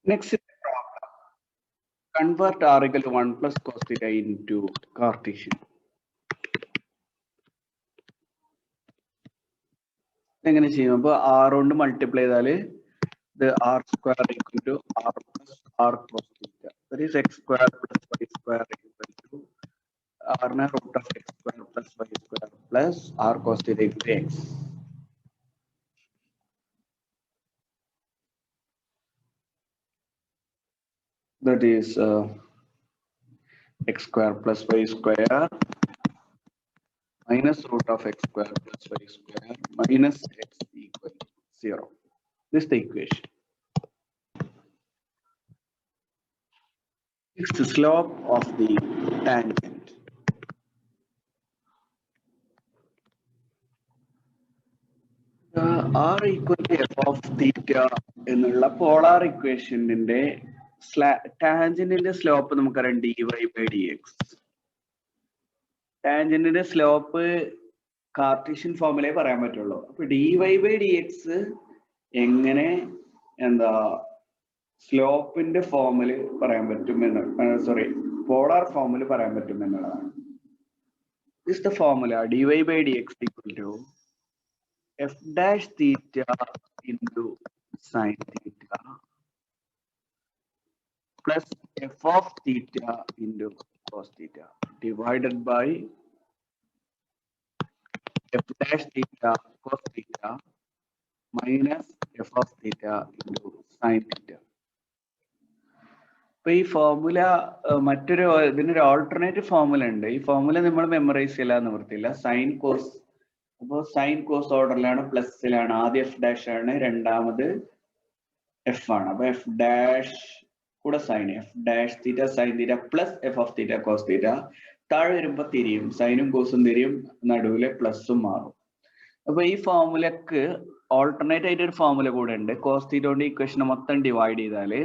Next is the problem. Convert r equal to 1 plus cos theta into Cartesian. എങ്ങനെ ചെയ്യും? അപ്പോൾ r കൊണ്ട് multiply ചെയ്താൽ the r square equal to r plus r cos theta. That is x square plus y square equal to r na root of x square plus y square plus r cos theta equal to x. That is x square plus y square minus root of x square plus y square minus x equal to 0. This is the equation. It's the slope of the tangent. R equal to f of theta എന്നുള്ള polar ഇക്വേഷന്റെ ടാൻജന്റിന്റെ slope നമുക്കറിയാം dy by dx. ടാൻജന്റിന്റെ slope Cartesian ഫോമിലേ പറയാൻ പറ്റുള്ളൂ. അപ്പൊ dy by dx എങ്ങനെ എന്താ സ്ലോപ്പിന്റെ ഫോമില് പറയാൻ പറ്റുമെന്ന് സോറി പോളാർ ഫോമിൽ പറയാൻ പറ്റുമെന്നുള്ളതാണ്. This is the formula dy by dx equal to f dash theta into sin theta plus f of theta into cos theta divided by f dash theta cos theta minus f of theta into sin theta. അപ്പൊ ഈ formula മറ്റൊരു ഇതിനൊരു alternative formula ഉണ്ട്. ഈ formula നമ്മൾ memorise ചെയ്യില്ല നിവൃത്തിയില്ല. Sine cos, അപ്പോൾ സൈൻ കോസ് ഓർഡറിലാണ്, പ്ലസിലാണ്. ആദ്യം എഫ് ഡാഷ് ആണ്, രണ്ടാമത് എഫ് ആണ്. അപ്പൊ എഫ് ഡാഷ് കൂടെ sine, F dash theta sine theta plus F of theta cos theta. താഴെ വരുമ്പോ തിരിയും, സൈനും കോസും തിരിയും, നടുവിലെ പ്ലസും മാറും. അപ്പൊ ഈ ഫോർമുലക്ക് ഓൾട്ടർനേറ്റ് ആയിട്ട് ഒരു ഫോർമുല കൂടെ ഉണ്ട്. കോസ് തീറ്റ കൊണ്ട് ഇക്വേഷൻ മൊത്തം ഡിവൈഡ് ചെയ്താല്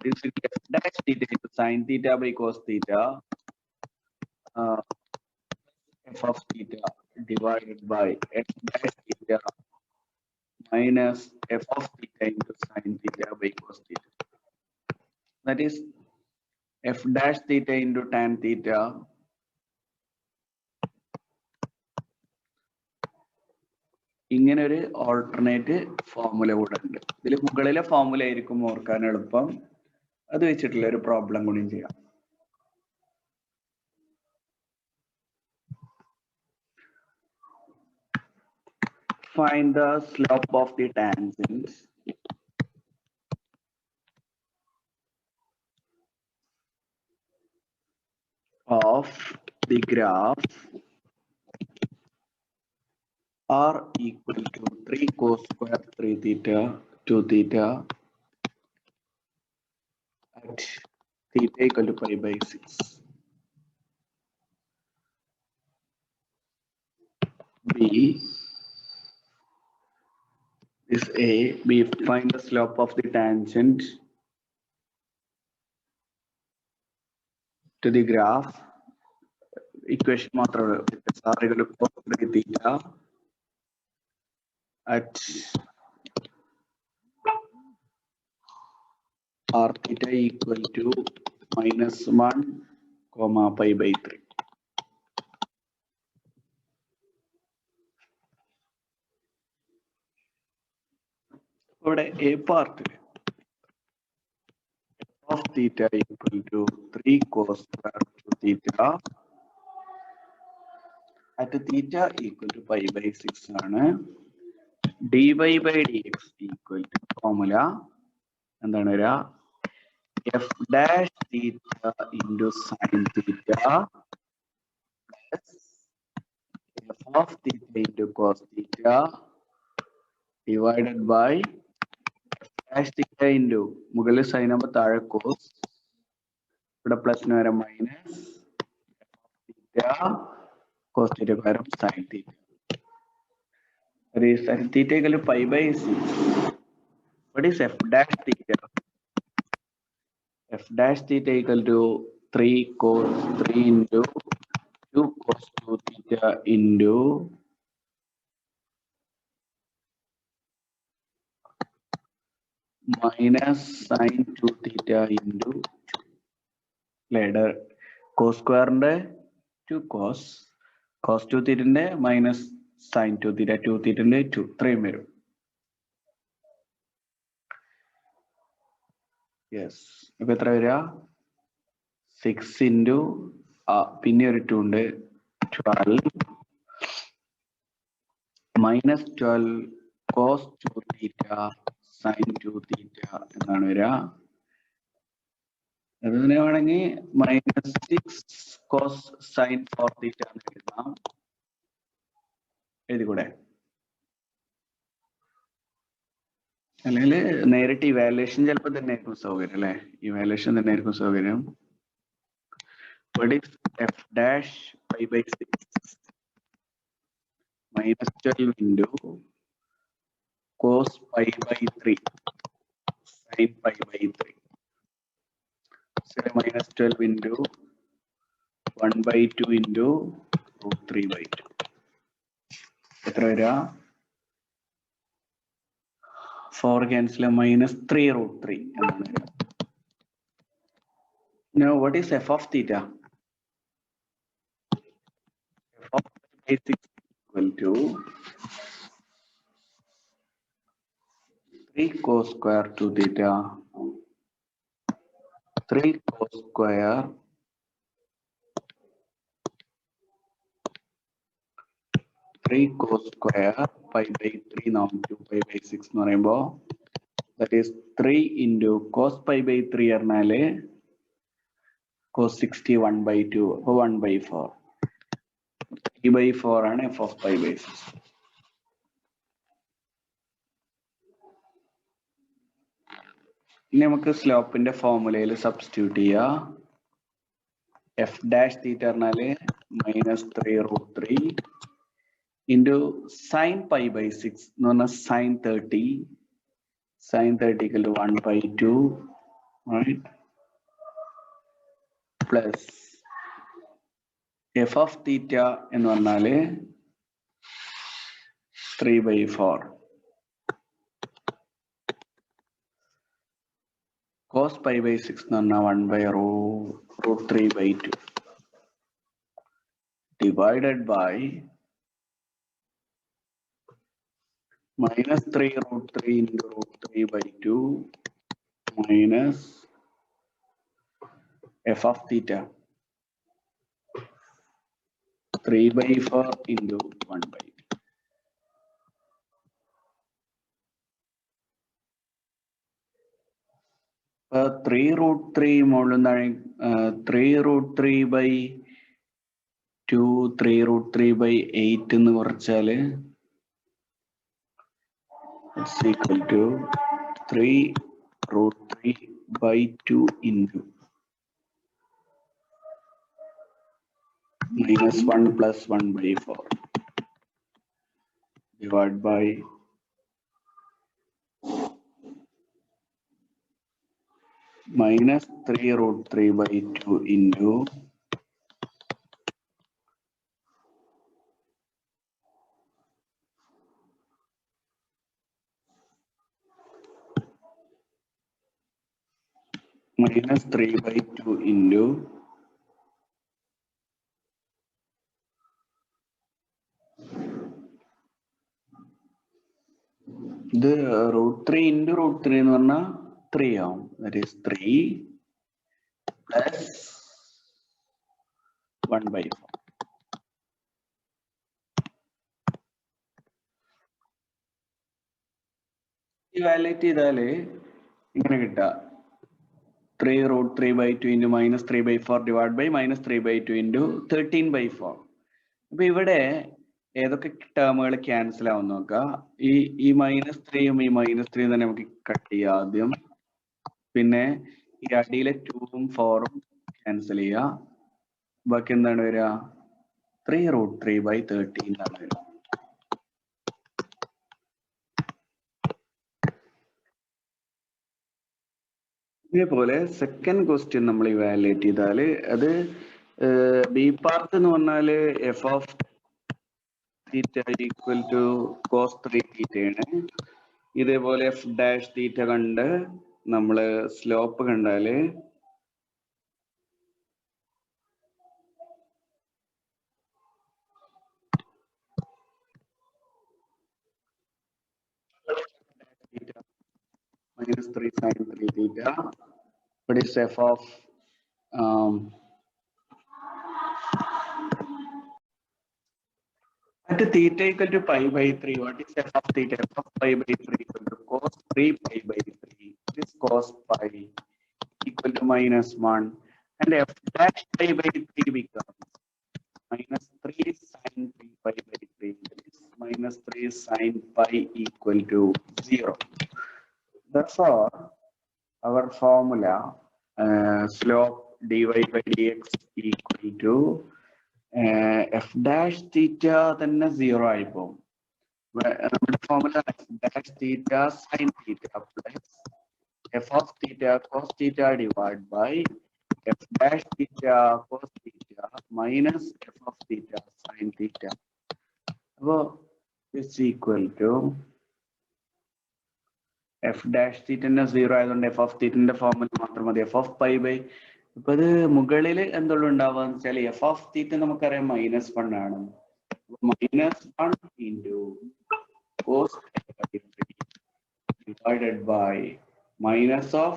this is f dash theta into sin theta by cos theta f of theta divided by f dash theta minus f of theta into sin theta by cos theta. That is f dash theta into tan theta ഇങ്ങനെ ഒരു alternate formula കൂടെ ഉണ്ട്. ഇതിൽ മുകളിലെ formula ആയിരിക്കും ഓർക്കാൻ എളുപ്പം. അത് വെച്ചിട്ടുള്ള ഒരു പ്രോബ്ലം കൂടി ചെയ്യാം. Find the slope of the tangent of the graph r equal to 3 cos square 3 theta 2 theta at theta equal to pi by 6. B is A. B, find the slope of the tangent to the graph. Equation മാത്രമേ r equal to cos 3 theta at r theta equal to -1, pi by 3. ഇവിടെ a പാർട്ടിൽ of theta equal to 3 cos square 2 theta at theta equal to pi by 6 ആണ്. dy by dx equal to formula എന്താണ് വരിക? f dash theta into sin theta plus f of theta into cos theta divided by dash theta into മുകളിൽ sign ആകുമ്പോൾ താഴെ cos, ഇവിടെ പ്ലസിന് വരെ minus theta cos തീറ്റ പകരം sine theta. Sin theta equal to pi by 6. What is f dash theta? F dash theta equal to 3 cos 3 into 2 cos 2 theta into minus sine 2 theta into cos സ്ക്വയറിന്റെ 2 cos 2 തീറ്റന്റെ minus sine 2 theta 2 തീറ്റന്റെ 2 ഇത്രയും വരും. Yes, ഇപ്പൊ എത്ര വരിക? 6 into പിന്നെ ഒരു 2 ഉണ്ട് 12 മൈനസ് 12 കോസ് 2 തീറ്റ സൈൻ 2 തീറ്റ എന്നാണ് വരിക. അതിനെ വേണമെങ്കിൽ മൈനസ് 6 കോസ് സൈൻ 4 തീറ്റ എന്ന് എഴുതാം. എഴുതിക്കൂടെ? അല്ലെങ്കിൽ നേരിട്ട് ഇവാലുവേഷൻ ചിലപ്പോൾ തന്നെ ആയിരിക്കും സൗകര്യം അല്ലെ? ഇവാലുവേഷൻ തന്നെ ആയിരിക്കും സൗകര്യം. What is f dash pi by 6 minus 12 into cos pi by 3 sin pi by 3. So minus 12 into 1 by 2 into root 3 by 2. എത്ര വരിക? 4 cancel minus 3 root 3 എന്നാണ് വരിക. Now what is f of theta? F of 6 equal to 3 cos square 2 theta 3 cos square 3 cos square pi by 3 now 2 pi by 6 എന്ന് പറയുമ്പോൾ that is 3 into cos pi by 3 പറഞ്ഞാല് cos 60 1 by 2 അപ്പോൾ 1 by 4 3 by 4 ആണ് f of pi by 6. ഇനി നമുക്ക് സ്ലോപ്പിന്റെ ഫോർമുലയിൽ substitute ചെയ്യാം. f dash theta പറഞ്ഞാല് minus 3 root 3 into sin pi by 6 എന്ന് പറഞ്ഞാൽ sin 30 equal to 1 by 2 right plus f of theta എന്ന് പറഞ്ഞാല് 3 by 4 cos pi by 6 എന്ന് പറഞ്ഞാൽ 1 by root 3 by 2 divided by minus 3 root 3 into root 3 by 2 minus f of theta 3 by 4 into 1 by 2. Uh, 3 root 3 മുകളിൽ 3 root 3 by 2 3 root 3 by 8 എന്ന് കുറച്ചാല് it's equal to 3 root 3 by 2 into minus 1 plus 1 by 4 divided by minus 3 root 3 by 2 into minus 3 by 2 into the root 3 into root 3 എന്ന് പറഞ്ഞാൽ 3 ആവും. That is 3 plus 1 by 4. Evaluate ചെയ്താല് ഇങ്ങനെ കിട്ടുക 3 root 3 by 2 into minus 3 by 4 divided by minus 3 by 2 into 13 by 4. അപ്പൊ ഇവിടെ ഏതൊക്കെ ടേമുകൾ cancel ആവും നോക്കാം. ഈ മൈനസ് 3യും ഈ മൈനസ് 3യും തന്നെ നമുക്ക് കട്ട് ചെയ്യാം ആദ്യം. പിന്നെ ഈ അടിയിലെ 2ഉം 4ഉം ക്യാൻസൽ ചെയ്യാം. ബാക്കി എന്താണ് വരിക? 3 root 3 by 13 ആണ് വരിക. ഇതേപോലെ സെക്കൻഡ് ക്വസ്റ്റ്യൻ നമ്മൾ ഇവാലുവേറ്റ് ചെയ്താല് അത് ബി പാർട്ട് എന്ന് പറഞ്ഞാല് F of theta equal to cos 3 തീറ്റയാണ്. ഇതേപോലെ എഫ് ഡാഷ് തീറ്റ കണ്ട് നമ്മള് സ്ലോപ്പ് കണ്ടാല് -3 sin 3 theta. What is f of at theta equal to pi by 3? What is f of theta? F of pi by 3 equal to cos 3 pi by 3. This cos pi equal to -1, and f dash pi by 3 becomes -3 sin 3 pi by 3. This -3 sin pi equal to 0. Therefore, our formula slope dy by dx equal to f dash theta തന്നെ 0 ആയി പോകും. നമ്മുടെ formula f dash theta sin theta plus f of theta cos theta divided by f dash theta cos theta minus f of theta sin theta. So is equal to f dash theta 0 ആയതുകൊണ്ട് f of theta formula മാത്രം മതി. f of pi by ഇപ്പൊ ഇത് മുകളിൽ എന്തുള്ള ഉണ്ടാവാന്ന് വെച്ചാൽ f of theta നമുക്കറിയാം -1 ആണ്. -1 into cos divided by minus of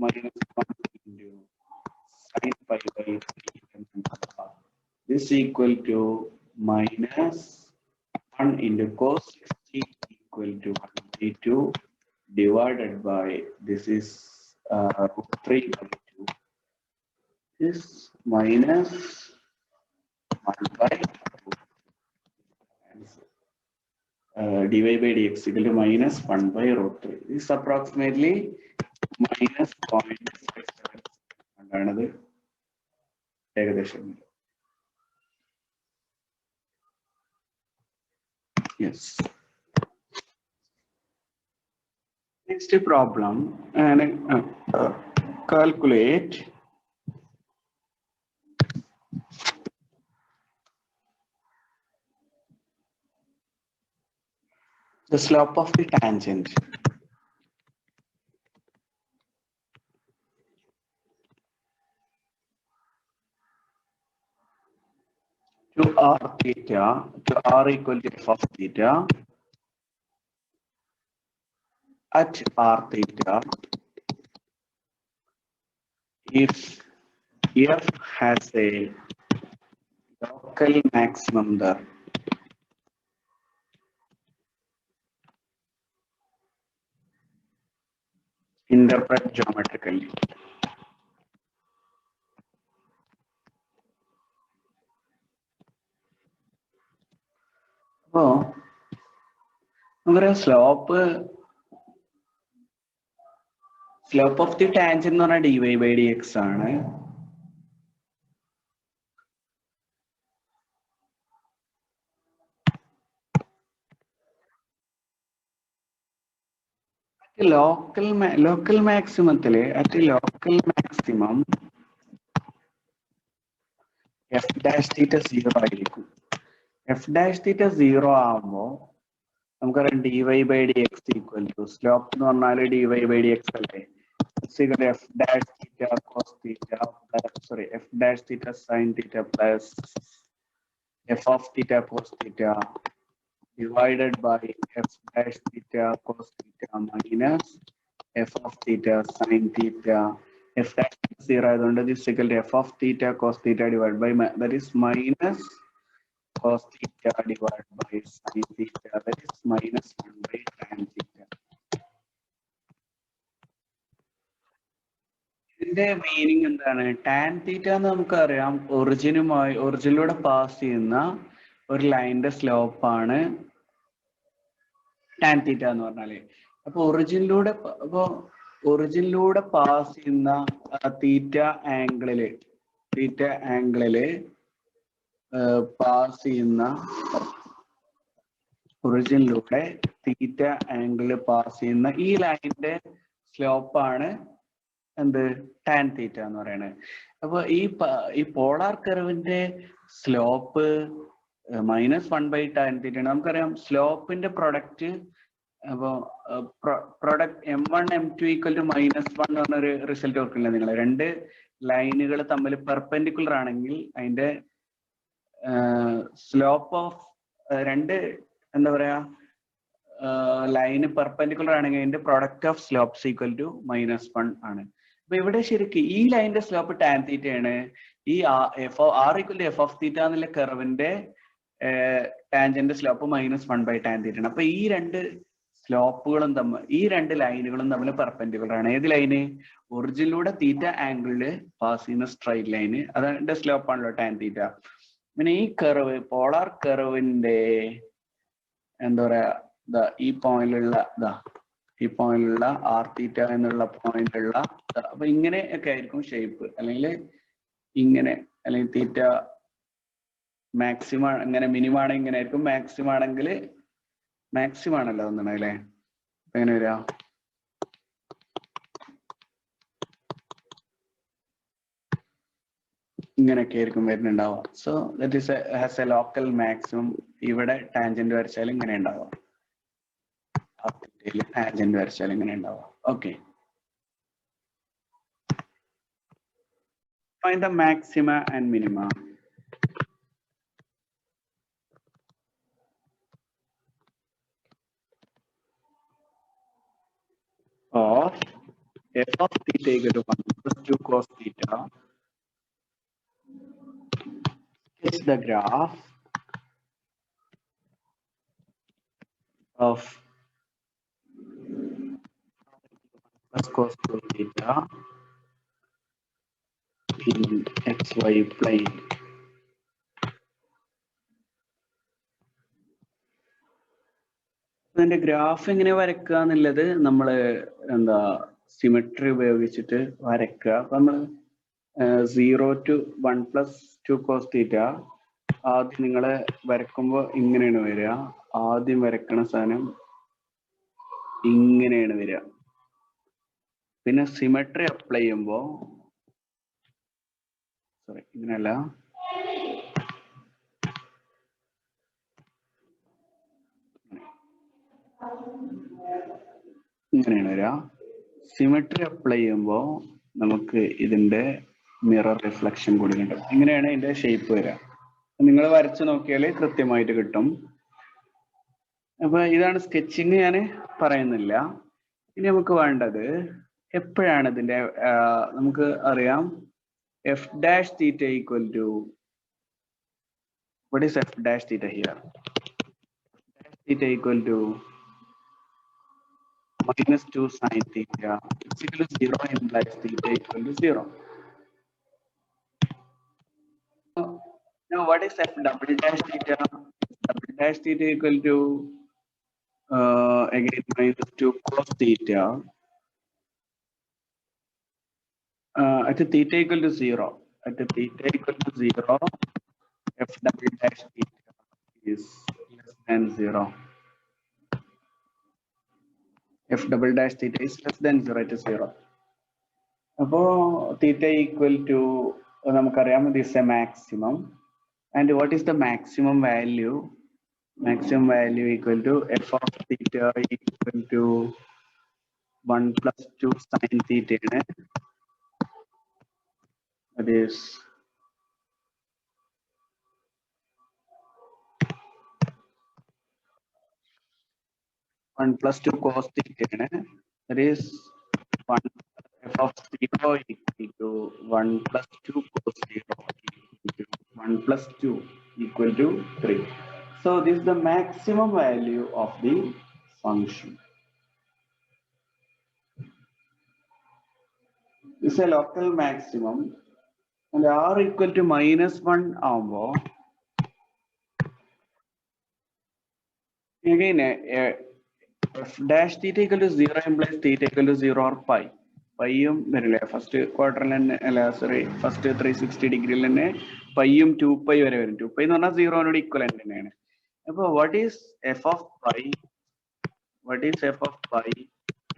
-1 into sin pi by 3. This equal to -1 into cos 60 equal to 1/2 divided by this is √3 by 2. This minus 1/2 dy by dx equal to -1 by √3. This is approximately -0.67 ആണത് ഏകദേശം. Yes. Next problem, and calculate the slope of the tangent. To r theta, to r equal to f of theta, at r theta, if f has a local maximum there, interpret geometrically. So, slope of the tangent എന്ന് പറഞ്ഞാൽ dy by dx ആണ്. local maximumത്തില് at local maximum f dash theta 0 ആയിരിക്കും. f dash theta 0 ആവുമ്പോൾ നമുക്കറിയാം dy by dx equal to slope എന്ന് പറഞ്ഞാൽ dy by dx അല്ലേ. f dash theta cos theta f dash theta sin theta plus f of theta cos theta divided by f dash theta cos theta minus f of theta sin theta. F dash 0 ആയതുകൊണ്ട് this equal to f of theta cos theta divided by that is minus cos theta divided by sin theta, that is -1 by tan theta. ഇതിന്റെ meaning എന്താണ്? Tan theta എന്ന് നമുക്കറിയാം ഒറിജിനിലൂടെ pass ചെയ്യുന്ന ഒരു ലൈനിന്റെ slope ആണ് tan theta എന്ന് പറഞ്ഞാല്. അപ്പൊ ഒറിജിനിലൂടെ പാസ് ചെയ്യുന്ന തീറ്റ ആംഗിളില് പാസ് ചെയ്യുന്ന ഒറിജിനിലൂടെ തീറ്റ ആംഗിളിൽ പാസ് ചെയ്യുന്ന ഈ ലൈനിന്റെ സ്ലോപ്പാണ് എന്ത്? ടാൻ തീറ്റ എന്ന് പറയുന്നത്. അപ്പൊ ഈ പോളാർ കർവിന്റെ സ്ലോപ്പ് -1 by tan തീറ്റ ആണ്. നമുക്കറിയാം സ്ലോപ്പിന്റെ പ്രൊഡക്റ്റ് അപ്പോൾ product M1 M2 equal to -1 എന്ന് പറഞ്ഞൊരു റിസൾട്ട് ഓർക്കില്ല നിങ്ങൾ? രണ്ട് ലൈനുകൾ തമ്മിൽ പെർപെൻഡിക്കുലർ ആണെങ്കിൽ അതിന്റെ സ്ലോപ്പ് ഓഫ് രണ്ട് എന്താ പറയാ ലൈന് പെർപെൻഡിക്കുലർ ആണെങ്കിൽ അതിന്റെ product of slopes equal to -1 ആണ്. അപ്പൊ ഇവിടെ ശരിക്കും ഈ ലൈനിന്റെ സ്ലോപ്പ് ടാൻ തീറ്റയാണ്. ഈ R equal to f of theta എന്നുള്ള കർവിന്റെ ടാൻജന്റ് സ്ലോപ്പ് -1/tan തീറ്റ ആണ്. അപ്പൊ ഈ രണ്ട് സ്ലോപ്പുകളും തമ്മിൽ, ഈ രണ്ട് ലൈനുകളും തമ്മിൽ പെർപെൻഡിക്കുലർ ആണ്. ഏത് ലൈന്? ഒറിജിനിലൂടെ തീറ്റ ആംഗിളില് പാസ് ചെയ്യുന്ന സ്ട്രൈറ്റ് ലൈന്, അതിന്റെ സ്ലോപ്പ് ആണല്ലോ ടാൻ തീറ്റ. പിന്നെ ഈ കർവ്, പോളാർ കർവിന്റെ എന്താ പറയാ, ഈ പോയിന്റിലുള്ള ഈ പോയിന്റിലുള്ള R തീറ്റ എന്നുള്ള പോയിന്റിലുള്ള അപ്പൊ ഇങ്ങനെ ഒക്കെ ആയിരിക്കും ഷേപ്പ്. അല്ലെങ്കിൽ ഇങ്ങനെ, അല്ലെങ്കിൽ തീറ്റ മാക്സിമം ഇങ്ങനെ, മിനിമം ആണെങ്കിൽ ഇങ്ങനെ ആയിരിക്കും, മാക്സിമം ആണെങ്കിൽ മാക്സിമം ആണല്ലോ ഒന്നാണ് അല്ലേ? എങ്ങനെ വരിക? ഇങ്ങനെയൊക്കെ ആയിരിക്കും വരുന്നുണ്ടാവുക. So that is has a local maximum. ഇവിടെ ടാൻജന്റ് വരച്ചാൽ ഇങ്ങനെ ഉണ്ടാവുക, ടാൻജന്റ് വരച്ചാൽ ഇങ്ങനെ ഉണ്ടാവുക. Okay, find the maxima and minima of f of theta equal to 1 plus 2 cos theta. Sketch the graph of plus cos 2 theta in xy plane. അതിന്റെ graph എങ്ങനെ വരക്കുക എന്നുള്ളത് നമ്മൾ എന്താ സിമെട്രി ഉപയോഗിച്ചിട്ട് വരക്കുക. അപ്പൊ നമ്മൾ 0 to 1 plus 2 cos theta ആദ്യം നിങ്ങൾ വരക്കുമ്പോൾ ഇങ്ങനെയാണ് വരിക. ആദ്യം വരക്കണ സാധനം ഇങ്ങനെയാണ് വരിക. പിന്നെ സിമെട്രി അപ്ലൈ ചെയ്യുമ്പോൾ, സോറി ഇങ്ങനെയല്ല, ഇങ്ങനെയാണ് വരിക. സിമെട്രി അപ്ലൈ ചെയ്യുമ്പോൾ നമുക്ക് ഇതിന്റെ മിറർ റിഫ്ലക്ഷൻ കൂടി കിട്ടും. ഇങ്ങനെയാണ് ഇതിന്റെ ഷേപ്പ് വരിക. നിങ്ങൾ വരച്ചു നോക്കിയാൽ കൃത്യമായിട്ട് കിട്ടും. അപ്പൊ ഇതാണ് സ്കെച്ചിങ്, ഞാൻ പറയുന്നില്ല. ഇനി നമുക്ക് വേണ്ടത് എപ്പോഴാണ് ഇതിന്റെ നമുക്ക് അറിയാം f dash theta equal to, what is f dash theta here? F dash theta equal to -2 sin theta is equal to 0 implies theta equal to 0. Now what is f double dash theta? Double dash theta equal to again -2 cos theta at theta equal to 0. At theta equal to 0, f double dash theta is less than 0. F double dash theta is less than 0 at 0. Appo theta equal to namakariam, this is a maximum. And what is the maximum value? Maximum value equal to f of theta equal to 1 plus 2 sin theta. That is 1 plus 2 cos theta. That is 1 f of 0 equal to 1 plus 2 cos 0 equal to 1 plus 2 equal to 3. So this is the maximum value of the function. This is a local maximum, and r equal to -1 ആവുമ്പോ again f dash theta equal to 0 implies theta equal to 0 or pi. പൈയും വരില്ലേ first ക്വാർട്ടറിൽ തന്നെ, അല്ല sorry first 360 ഡിഗ്രിയിൽ തന്നെ പൈയും 2π വരെ വരും. 2π എന്ന് പറഞ്ഞാൽ 0നോട് ഈക്വലന്റ് തന്നെയാണ്. അപ്പൊ what is f of pi? What is f of pi?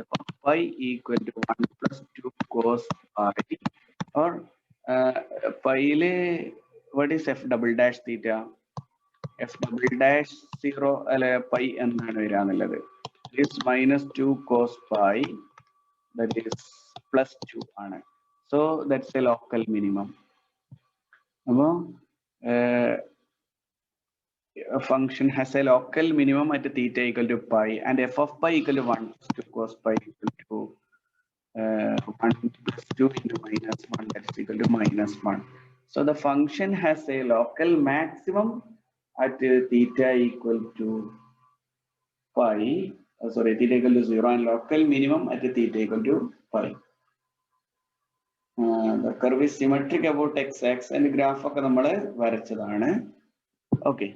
F of pi equal to 1 plus 2 cos pi, or പൈയില് what is f double dash theta? f double dash 0 അല്ലെ pi എന്നാണ് വരാന്നുള്ളത്. is minus 2 cos pi, that is plus 2 ആണ്. So that's a local minimum. അപ്പോൾ a function has a local minimum at theta equal to pi and f of pi equal to 1 plus 2 cos pi equal to 1 plus 2 into minus 1, that's equal to minus 1. So the function has a local maximum at theta equal to pi, theta equal to 0, and local minimum at theta equal to pi. The curve is symmetric about x-axis and graph ഒക്കെ നമ്മൾ വരച്ചതാണ്. Okay,